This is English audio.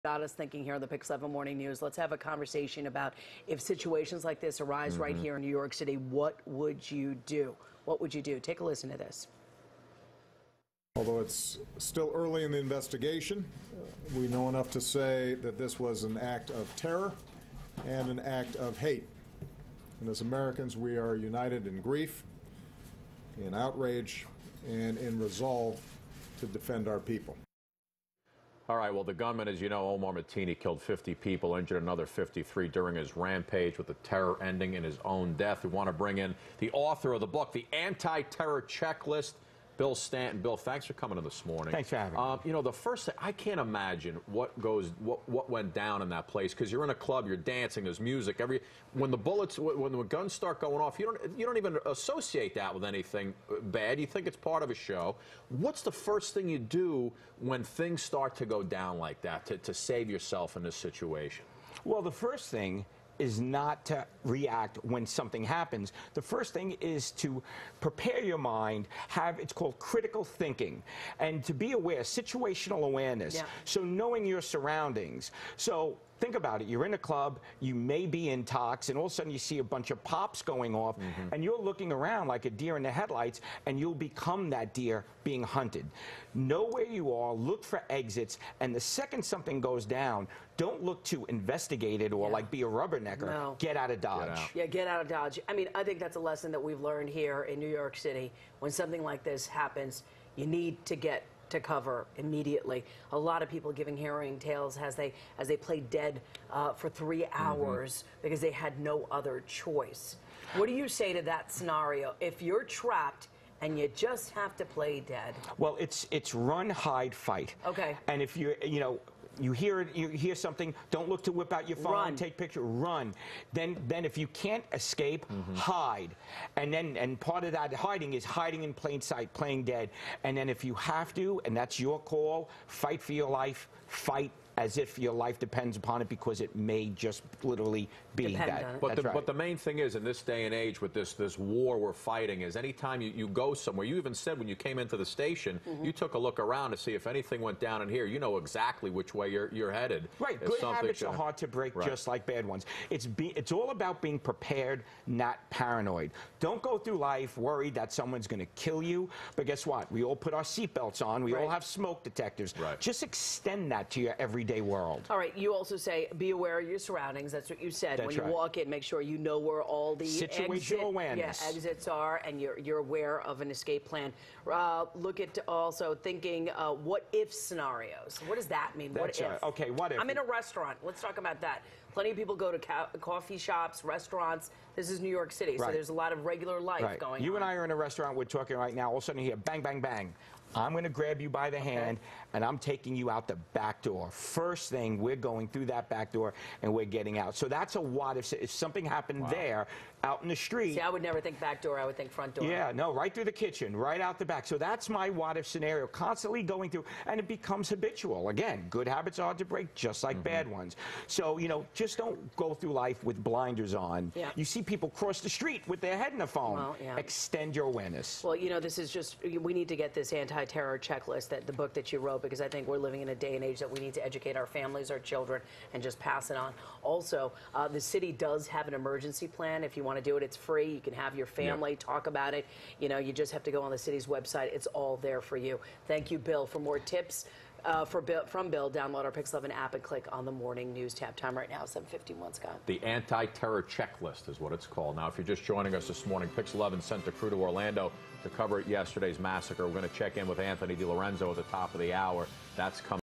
Got us thinking here on the PIX 11 Morning News. Let's have a conversation about if situations like this arise right here in New York City, what would you do? What would you do? Take a listen to this. Although it's still early in the investigation, we know enough to say that this was an act of terror and an act of hate. And as Americans, we are united in grief, in outrage, and in resolve to defend our people. All right, well, the gunman, as you know, Omar Mateen, killed 50 people, injured another 53 during his rampage, with the terror ending in his own death. We want to bring in the author of the book, The Anti-Terror Checklist, Bill Stanton. Bill, thanks for coming in this morning. Thanks for having me. You know, the first thing, I can't imagine what went down in that place, because you're in a club, you're dancing, there's music. When the guns start going off, you don't even associate that with anything bad. You think it's part of a show. What's the first thing you do when things start to go down like that to save yourself in this situation? Well, the first thing is not to react when something happens. The first thing is to prepare your mind, it's called critical thinking, and to be aware, situational awareness. Yeah. So knowing your surroundings. So think about it. You're in a club, you may be in tox, and all of a sudden you see a bunch of pops going off, and you're looking around like a deer in the headlights, and you'll become that deer being hunted. Know where you are, look for exits, and the second something goes down, don't look to investigate it or like be a rubbernecker. No. Get out of Dodge. Yeah, get out of Dodge. I mean, I think that's a lesson that we've learned here in New York City. When something like this happens, you need to get to cover immediately. A lot of people giving harrowing tales as they played dead for 3 hours because they had no other choice. What do you say to that scenario? If you're trapped and you just have to play dead? Well, it's run, hide, fight. Okay. And if you hear something, don't look to whip out your phone, take picture, run. Then if you can't escape, hide. And part of that hiding is hiding in plain sight, playing dead. And then if you have to, and that's your call, fight for your life, fight as if your life depends upon it, because it may just literally be that. But the main thing is, in this day and age, with this war we're fighting, is anytime you go somewhere, you even said when you came into the station, you took a look around to see if anything went down in here. You know exactly which way you're headed. Right. Good habits are hard to break, just like bad ones. It's all about being prepared, not paranoid. Don't go through life worried that someone's going to kill you. But guess what? We all put our seatbelts on. We all have smoke detectors. Just extend that to your everyday world. All right. You also say be aware of your surroundings. That's what you said. When you walk in, make sure you know where all the situational awareness. Exits are, and you're aware of an escape plan. Look at also thinking what if scenarios. What does that mean? What if? Okay, what if? I'm in a restaurant. Let's talk about that. Plenty of people go to coffee shops, restaurants. This is New York City, so there's a lot of regular life going on. You and I are in a restaurant. We're talking right now. All of a sudden you hear bang, bang, bang. I'm going to grab you by the hand, and I'm taking you out the back door. First thing, we're going through that back door, and we're getting out. So that's a what if something happened there, out in the street. See, I would never think back door. I would think front door. Yeah, no, right through the kitchen, right out the back. So that's my what if scenario, constantly going through, and it becomes habitual. Again, good habits are hard to break, just like bad ones. So, just don't go through life with blinders on. Yeah. You see people cross the street with their head in the phone. Well, extend your awareness. Well, this is just, we need to get this anti-terror checklist, the book that you wrote, because I think we're living in a day and age that we need to educate our families, our children, and just pass it on. Also, the city does have an emergency plan. If you want to do it, it's free. You can have your family talk about it. You just have to go on the city's website. It's all there for you. Thank you, Bill. For more tips from Bill, download our PIX 11 app and click on the morning news tab. Time right now, 7:51, Scott. The Anti-Terror Checklist is what it's called. Now, if you're just joining us this morning, PIX 11 sent the crew to Orlando to cover yesterday's massacre. We're going to check in with Anthony DiLorenzo at the top of the hour. That's coming.